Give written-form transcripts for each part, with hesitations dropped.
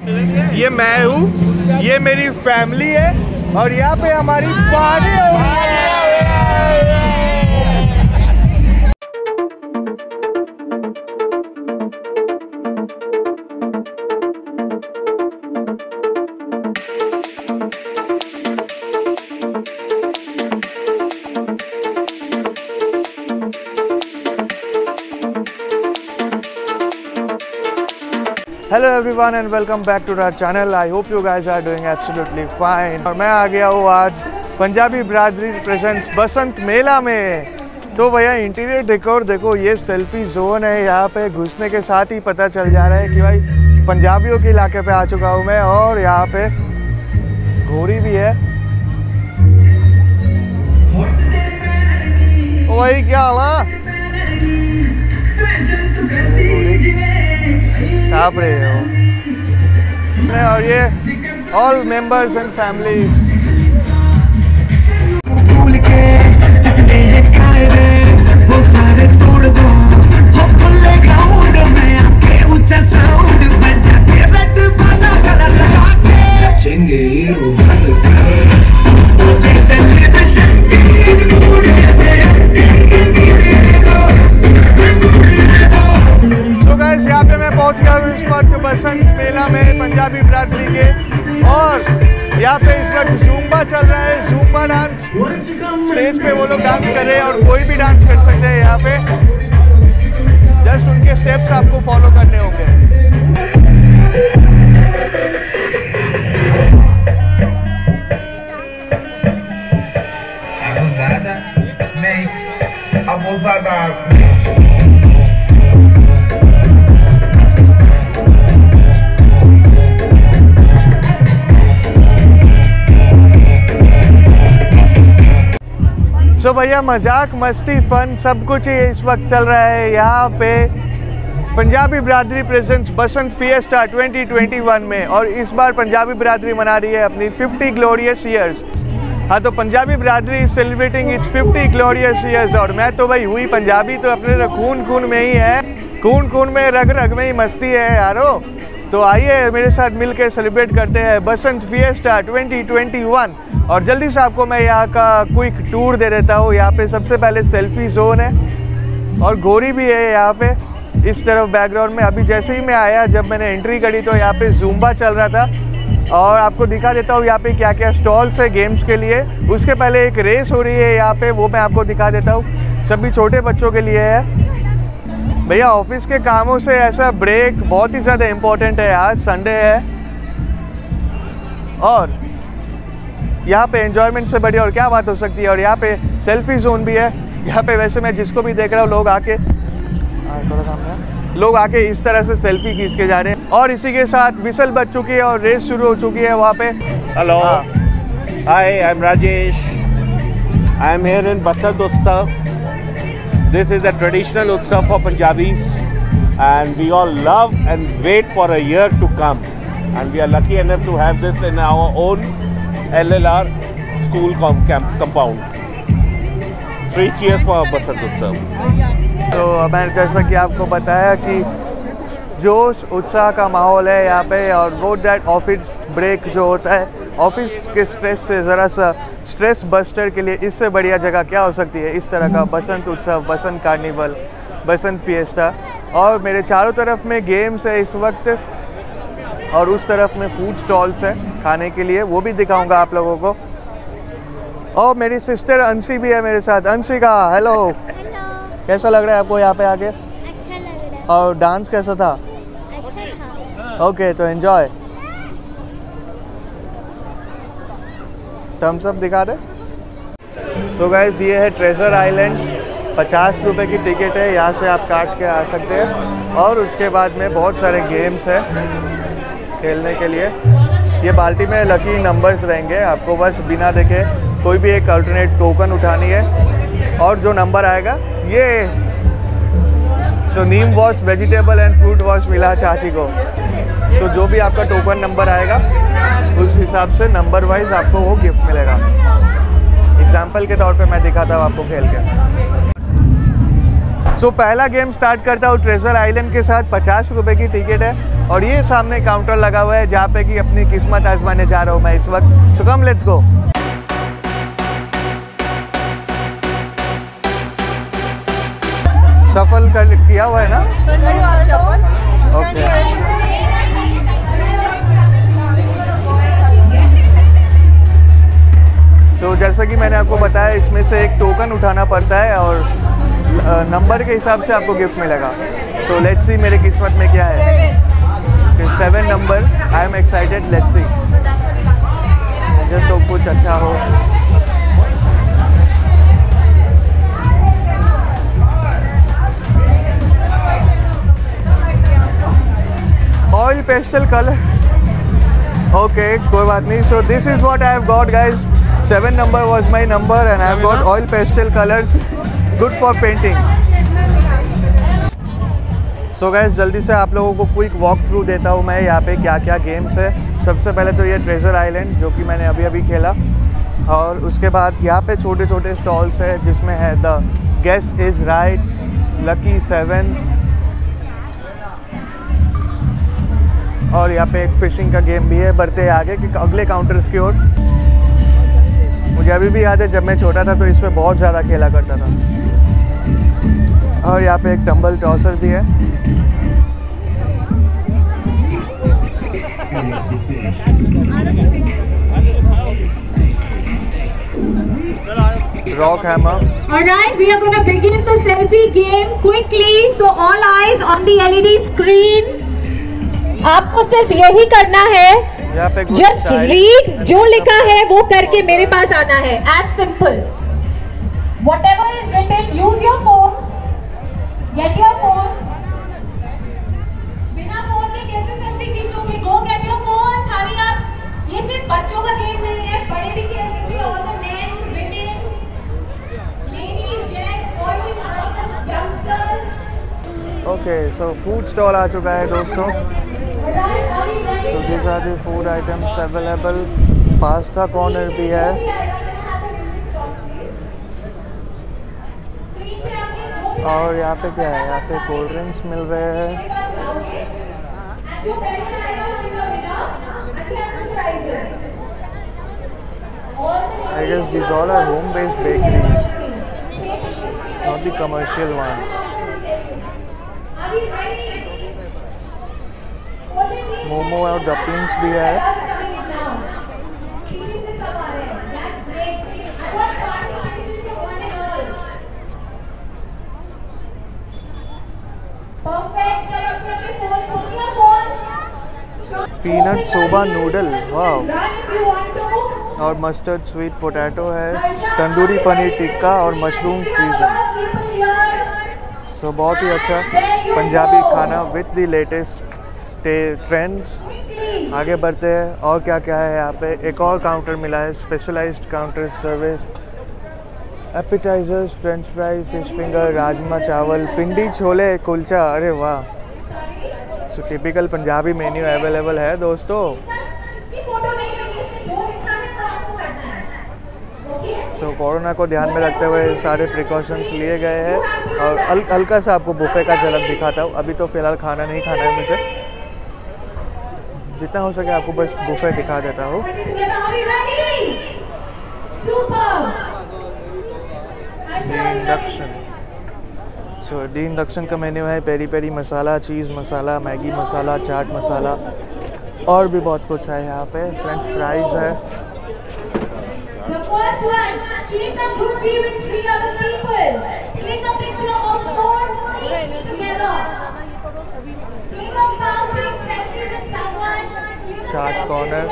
ये मैं हूँ, ये मेरी फैमिली है और यहाँ पे हमारी पार्टी हो रही है। Hello everyone and welcome back to our channel. I hope you guys are doing absolutely fine. और मैं आ गया हूँ आज पंजाबी बिरादरी प्रेजेंट्स बसंत मेला में। तो भैया इंटीरियर डेकोर देखो, ये सेल्फी जोन है। यहाँ पे घुसने के साथ ही पता चल जा रहा है कि भाई पंजाबियों के इलाके पे आ चुका हूँ मैं। और यहाँ पे घोड़ी भी है। वही क्या हुआ, काँप रहे हो। और ये ऑल मेंबर्स एंड फैमिलीज। यहाँ पे मैं पहुंच गया हूँ इस वक्त बसंत मेला में पंजाबी बिरादरी के। और यहाँ पे इस वक्त ज़ुम्बा चल रहा है, ज़ुम्बा डांस। स्टेज पे वो लोग डांस कर रहे हैं और कोई भी डांस कर सकते हैं यहाँ पे। जस्ट उनके स्टेप्स आपको फॉलो करने होंगे। तो भैया मजाक मस्ती फन सब कुछ ही इस वक्त चल रहा है यहाँ पे पंजाबी बिरादरी प्रेजेंट्स बसंत फिएस्टा 2021 में। और इस बार पंजाबी बिरादरी मना रही है अपनी 50 ग्लोरियस ईयर्स। हाँ, तो पंजाबी बिरादरी is celebrating it's 50 glorious years. और मैं तो भाई हुई पंजाबी, तो अपने खून खून में ही है, खून खून में रग रग में ही मस्ती है यारो। तो आइए मेरे साथ मिलकर सेलिब्रेट करते हैं बसंत फिएस्टा 2021। और जल्दी से आपको मैं यहाँ का क्विक टूर दे देता हूँ। यहाँ पे सबसे पहले सेल्फी जोन है और घोड़ी भी है यहाँ पे इस तरफ बैकग्राउंड में। अभी जैसे ही मैं आया, जब मैंने एंट्री करी तो यहाँ पे ज़ुम्बा चल रहा था। और आपको दिखा देता हूँ यहाँ पे क्या क्या स्टॉल्स है गेम्स के लिए। उसके पहले एक रेस हो रही है यहाँ पे, वो मैं आपको दिखा देता हूँ। सभी छोटे बच्चों के लिए है। भैया ऑफिस के कामों से ऐसा ब्रेक बहुत ही ज़्यादा इम्पोर्टेंट है। आज संडे है और यहाँ पे एंजॉयमेंट से बड़ी और क्या बात हो सकती है। और यहाँ पे सेल्फी जोन भी है यहाँ पे। वैसे मैं जिसको भी देख रहा हूँ, लोग आके इस तरह से सेल्फी खींच के जा रहे हैं। और इसी के साथ विसल बज चुकी है और रेस शुरू हो चुकी है वहाँ पे। Hello, hi, I am Rajesh. I am here in Basant Utsav. This is the traditional Utsav for Punjabis, and we all love and wait for a year to come. And we are lucky enough to have this in our own LLR school compound. 3 cheers for Basant Utsav. तो मैंने जैसा कि आपको बताया कि जोश उत्साह का माहौल है यहाँ पे। और वो दैट ऑफिस ब्रेक जो होता है, ऑफिस के स्ट्रेस से ज़रा सा स्ट्रेस बस्टर के लिए इससे बढ़िया जगह क्या हो सकती है। इस तरह का बसंत उत्सव, बसंत कार्निवल, बसंत फिएस्टा। और मेरे चारों तरफ में गेम्स है इस वक्त और उस तरफ में फूड स्टॉल्स है खाने के लिए, वो भी दिखाऊंगा आप लोगों को। और मेरी सिस्टर अंशी भी है मेरे साथ। अंशिका, हेलो। कैसा लग रहा है आपको यहाँ पे आके? अच्छा लग रहा है। और डांस कैसा था? अच्छा था। ओके, तो एंजॉय। थम्स अप दिखा दे। सो गाइस, ये है ट्रेजर आइलैंड। 50 रुपये की टिकट है, यहाँ से आप काट के आ सकते हैं। और उसके बाद में बहुत सारे गेम्स हैं खेलने के लिए। ये बाल्टी में लकी नंबर्स रहेंगे, आपको बस बिना देखे कोई भी एक अल्टरनेट टोकन उठानी है और जो नंबर आएगा ये। So neem wash, vegetable and fruit wash मिला चाची को। सो जो भी आपका टोकन नंबर आएगा उस हिसाब से नंबर वाइज आपको वो गिफ्ट मिलेगा। एग्जाम्पल के तौर पे मैं दिखाता हूँ आपको खेल के। सो पहला गेम स्टार्ट करता हूँ ट्रेजर आइलैंड के साथ। 50 रुपये की टिकट है और ये सामने काउंटर लगा हुआ है जहाँ पे कि अपनी किस्मत आजमाने जा रहा हूँ मैं इस वक्त। सो कम लेट्स गो। सफल कर किया हुआ है ना? ओके। सो जैसा कि मैंने आपको बताया इसमें से एक टोकन उठाना पड़ता है और नंबर के हिसाब से आपको गिफ्ट मिलेगा। सो लेट्स सी मेरे किस्मत में क्या है। 7 number. I am excited, let's see. Just तो कुछ अच्छा हो। Oil pastel colours. ओके, कोई बात नहीं। So this is what I have got guys. 7 number was my number and I have got oil pastel colours, good for painting. So guys जल्दी से आप लोगों को क्विक वॉक थ्रू देता हूँ मैं यहाँ पे क्या क्या गेम्स है। सबसे पहले तो ये ट्रेजर आइलैंड जो कि मैंने अभी अभी खेला, और उसके बाद यहाँ पे छोटे छोटे स्टॉल्स है जिसमें है the guess is right, lucky 7, और यहाँ पे एक फिशिंग का गेम भी है। बढ़ते हैं आगे कि अगले काउंटर्स की ओर। मुझे अभी भी याद है जब मैं छोटा था तो इसमें बहुत ज़्यादा खेला करता था। और यहाँ पे एक टम्बल टॉसर भी है। Rock hammer. Alright, we are going to begin the selfie game quickly. So all eyes on the LED screen. आपको सिर्फ यही करना है, जस्ट रीड जो लिखा है वो करके मेरे पास आना है। As simple, whatever is written, use your phone, get your phone। बिना फोन के कैसे selfie खींचोगे? Go get your phone, hurry up। ये सिर्फ बच्चों का गेम नहीं है, बड़े भी खेल सकते हैं। All the men, women, ladies, gents, boys and girls, youngsters। Okay, so food stall आ चुका है दोस्तों। So this are the food items available. Pasta corner भी है। और यहाँ पे क्या है? यहाँ पे कोल्ड ड्रिंक्स मिल रहे हैं। I guess this all are home based bakeries, not the commercial ones. Momo और डपलिंग्स भी है। पीनट सोबा नूडल, वाह। और मस्टर्ड स्वीट पोटैटो है। तंदूरी पनीर टिक्का और मशरूम फ्यूजन। सो बहुत ही अच्छा पंजाबी खाना विद द लेटेस्ट ट्रेंड्स। आगे बढ़ते हैं और क्या क्या है यहाँ पे। एक और काउंटर मिला है, specialised counter service. Appetisers, French fry, fish finger, rajma chawal, pindi chole, kulcha. अरे वाह। So typical Punjabi menu available है दोस्तों। सो कोरोना को ध्यान में रखते हुए सारे प्रिकॉशंस लिए गए हैं। और हल्का सा आपको बुफे का झलक दिखाता हूँ। अभी तो फ़िलहाल खाना नहीं खाना है मुझे, जितना हो सके आपको बस बुफे दिखा देता हूँ। इंडक्शन। सो डी इंडक्शन का मेन्यू है। पेरी पेरी मसाला, चीज़ मसाला, मैगी मसाला, चाट मसाला और भी बहुत कुछ है यहाँ पे। फ्रेंच फ्राइज है। चाट कॉर्नर,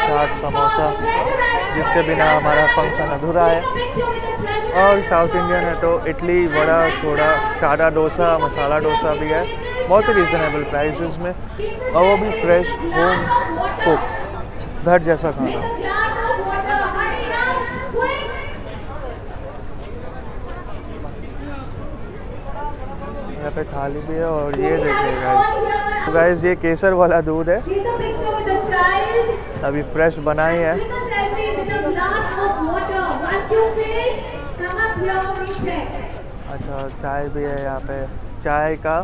चाट समोसा, जिसके बिना हमारा फंक्शन अधूरा है। और साउथ इंडियन है तो इडली, वड़ा, सोडा, सादा डोसा, मसाला डोसा भी है। बहुत ही रिजनेबल प्राइसेस में, और वो भी फ्रेश होम कुक, घर जैसा खाना। यहाँ पे थाली भी है। और ये देखिए गाइस, तो गाइस ये केसर वाला दूध है, अभी फ्रेश बना ही है। अच्छा चाय भी है यहाँ पे, चाय का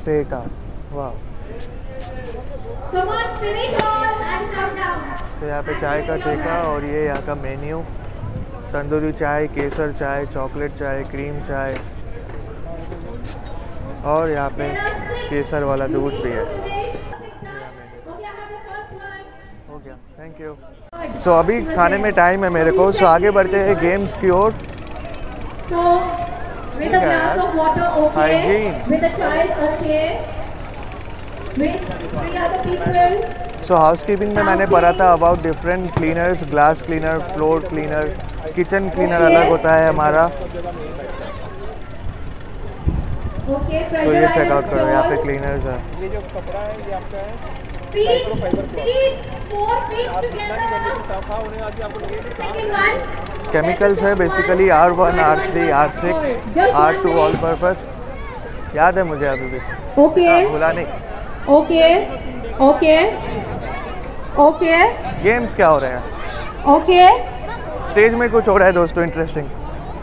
ठेका, वाह। तो यहाँ पे चाय का ठेका और ये यहाँ का मेन्यू, तंदूरी चाय, केसर चाय, चॉकलेट चाय, क्रीम चाय और यहाँ पे केसर वाला दूध भी है। हो गया, थैंक यू। सो अभी खाने में टाइम है मेरे को, सो आगे बढ़ते हैं गेम्स की ओर। सो हाउसकीपिंग में मैंने पढ़ा था about different cleaners, glass cleaner, floor cleaner, kitchen cleaner अलग होता है हमारा। तो ये चेकआउट करो, यहाँ पे क्लीनर्स है। ये जो कपड़ा है ये आपका है केमिकल्स है basically, R1, R3, R6, R2 all purpose. याद है मुझे अभी भी, भूला नहीं। ओके ओके ओके, गेम्स क्या हो रहे हैं? ओके, स्टेज में कुछ हो रहा है दोस्तों इंटरेस्टिंग,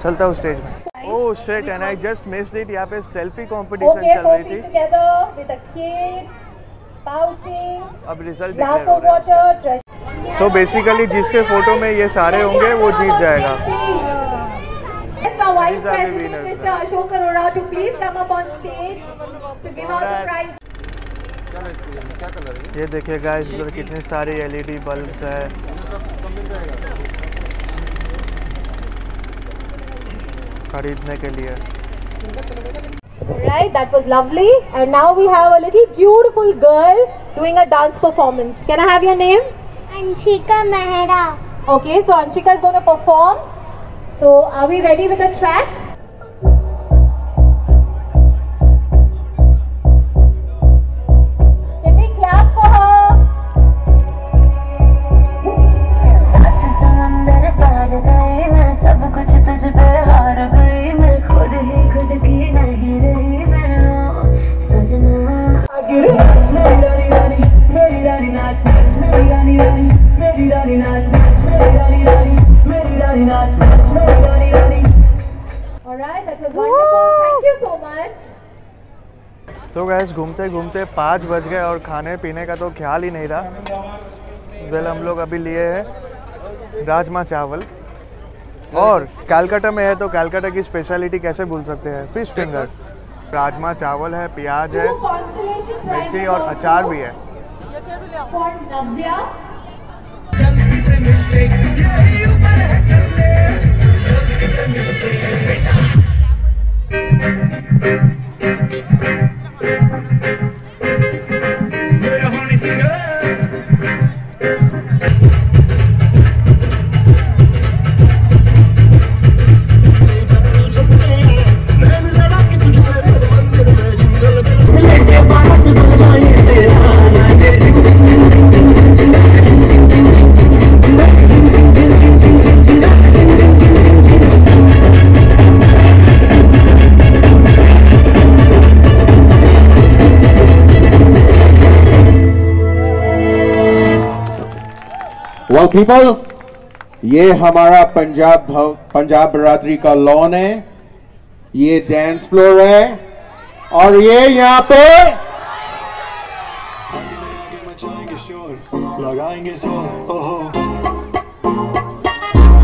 चलता हूँ स्टेज में। Oh shit, and I just missed it. यहाँ पे सेल्फी कंपटीशन चल रही थी। अब रिजल्ट डिक्लेयर हो रहा है। सो बेसिकली जिसके फोटो में ये सारे होंगे वो जीत जाएगा। These are the winners, ये देखिए गाइस, इधर कितने सारे LED बल्ब्स है। खरीदने के लिए। Right, that was lovely. And now we have a little beautiful girl doing a dance performance. Can I have your name? Anshika Mehra. Okay, so Anshika is going to perform. So are we ready with the track? Can we clap for her? Alright, that was wonderful. Thank you so much. So guys, घूमते घूमते 5 बज गए और खाने पीने का तो ख्याल ही नहीं रहा। वेल हम लोग अभी लिए हैं राजमा चावल, और कलकत्ता में है तो कलकत्ता की स्पेशलिटी कैसे भूल सकते हैं, फिश फिंगर। राजमा चावल है, प्याज है, मिर्ची और अचार भी है। Well people, ये हमारा पंजाब बरादरी का लॉन है, ये डांस फ्लोर है, और ये यहाँ पे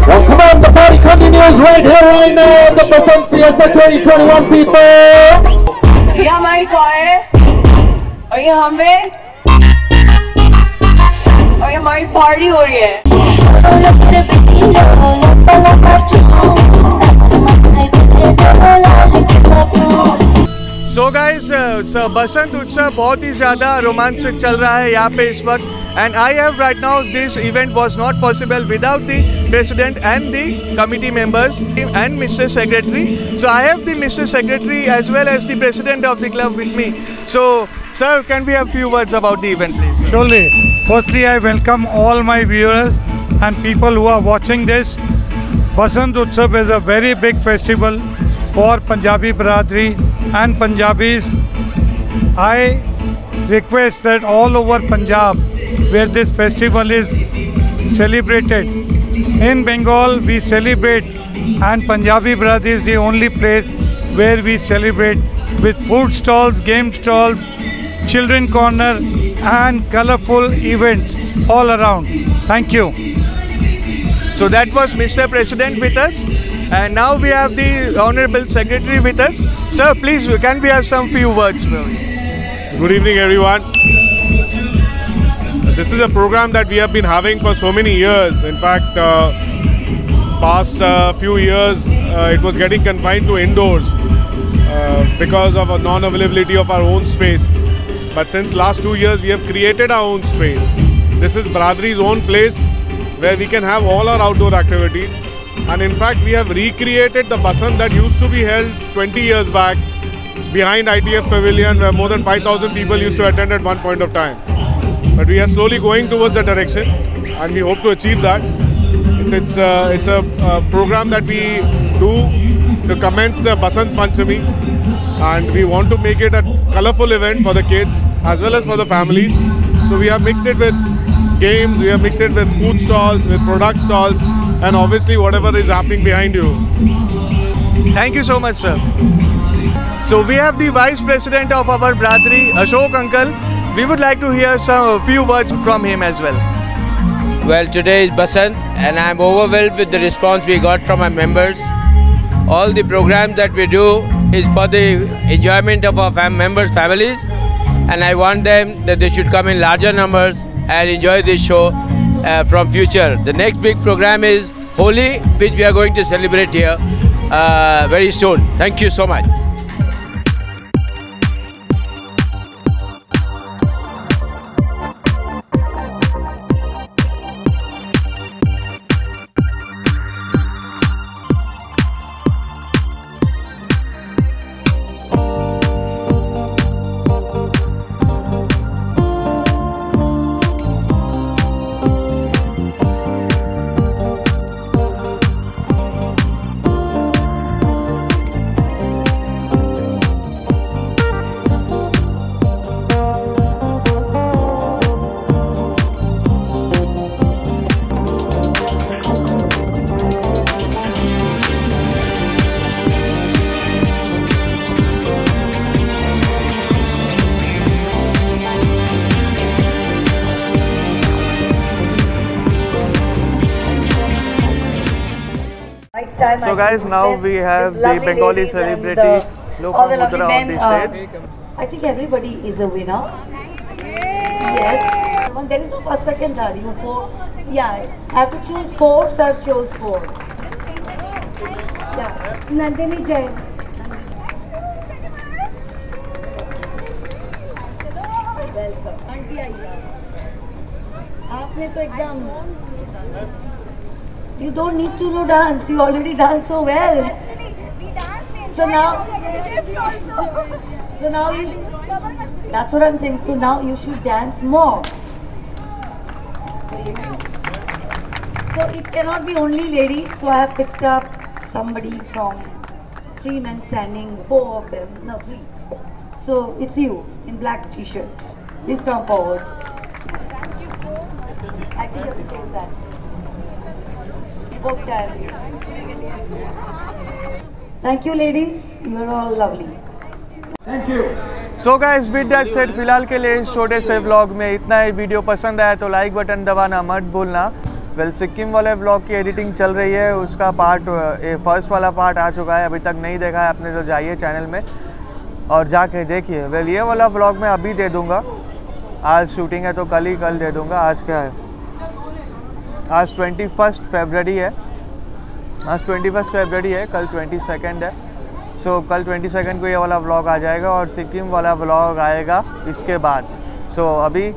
well come on, the party continues right here right now, the Basant Fiesta 2021 people। ये हमारी कार है और ये हमें और ये हमारी पार्टी हो रही है। सो गाइस, बसंत उत्सव बहुत ही ज़्यादा रोमांचक चल रहा है यहाँ पे इस वक्त, and I have right now this event was not possible without the president and the committee members and mister secretary. So I have the mister secretary as well as the president of the club with me. So sir, can we have few words about the event please? Surely. Firstly, I welcome all my viewers and people who are watching this. Basant Utsav is a very big festival for Punjabi Biradari and Punjabis. I request that all over Punjab, where this festival is celebrated, in Bengal we celebrate and Punjabi Biradari is the only place where we celebrate with food stalls, game stalls, children corner and colorful events all around. Thank you. So that was Mr. President with us, and now we have the Honorable Secretary with us. Sir, please, can we have some few words? Good evening, everyone. This is a program that we have been having for so many years. In fact, past few years, it was getting confined to indoors because of a non-availability of our own space. But since last 2 years, we have created our own space. This is Biradari's own place where we can have all our outdoor activity. And in fact, we have recreated the Basant that used to be held 20 years back behind ITF Pavilion, where more than 5,000 people used to attend at one point of time. But we are slowly going towards that direction, and we hope to achieve that. It's a program that we do to commence the Basant Panchami, and we want to make it a colorful event for the kids as well as for the families. So we have mixed it with games, we have mixed it with food stalls, with product stalls, and obviously whatever is happening behind you. Thank you so much, sir. So we have the Vice President of our Biradari, Ashok Uncle. We would like to hear some few words from him as well. Well, today is Basant and I am overwhelmed with the response we got from our members. All the programs that we do is for the enjoyment of our members' families, and I want them that they should come in larger numbers and enjoy this show from future. The next big program is Holi, which we are going to celebrate here very soon. Thank you so much. So guys, now we have the Bengali celebrity Lopamudra on the stage. I think everybody is a winner. Yes. There is no first, second, third. You four. Yeah. I have to choose 4. Sir chose 4. Yeah. Nandini Jain. Welcome. Auntie आइए. आपने तो एकदम. You don't need to know dance. You already dance so well. Actually, we dance. So now you. That's what I'm saying. So now you should dance more. So it cannot be only ladies. So I have picked up somebody from 3 men standing, 4 of them. No, 3. So it's you in black t-shirt. Please come forward. Thank you so much. I think you have to take that. Both times. Thank you, ladies. You are all lovely. Thank you. So guys, with that said, फिलहाल के लिए इस छोटे से vlog में इतना ही. Video पसंद आया तो लाइक बटन दबाना मत भूलना. वेल, सिक्किम वाले व्लॉग की एडिटिंग चल रही है, उसका पार्ट फर्स्ट वाला पार्ट आ चुका है. अभी तक नहीं देखा है आपने तो जाइए चैनल में और जाके देखिए. वेल, ये वाला व्लॉग मैं अभी दे दूँगा. आज शूटिंग है तो कल दे दूँगा. आज क्या है? आज 21 फरवरी है. कल 22 है. सो कल 22 को ये वाला व्लॉग आ जाएगा और सिक्किम वाला व्लॉग आएगा इसके बाद. सो अभी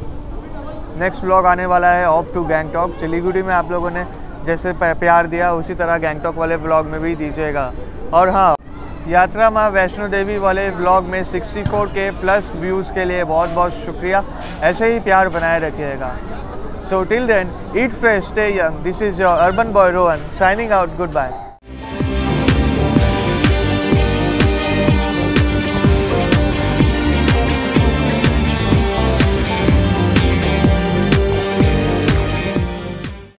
नेक्स्ट व्लॉग आने वाला है ऑफ टू गैंगटॉक. सिलीगुड़ी में आप लोगों ने जैसे प्यार दिया उसी तरह गैंगटॉक वाले व्लॉग में भी दीजिएगा. और हाँ, यात्रा माँ वैष्णो देवी वाले व्लॉग में 64K प्लस व्यूज़ के लिए बहुत बहुत शुक्रिया. ऐसे ही प्यार बनाए रखिएगा. So till then, eat fresh, stay young. This is your urban boy Rohan signing out. Goodbye.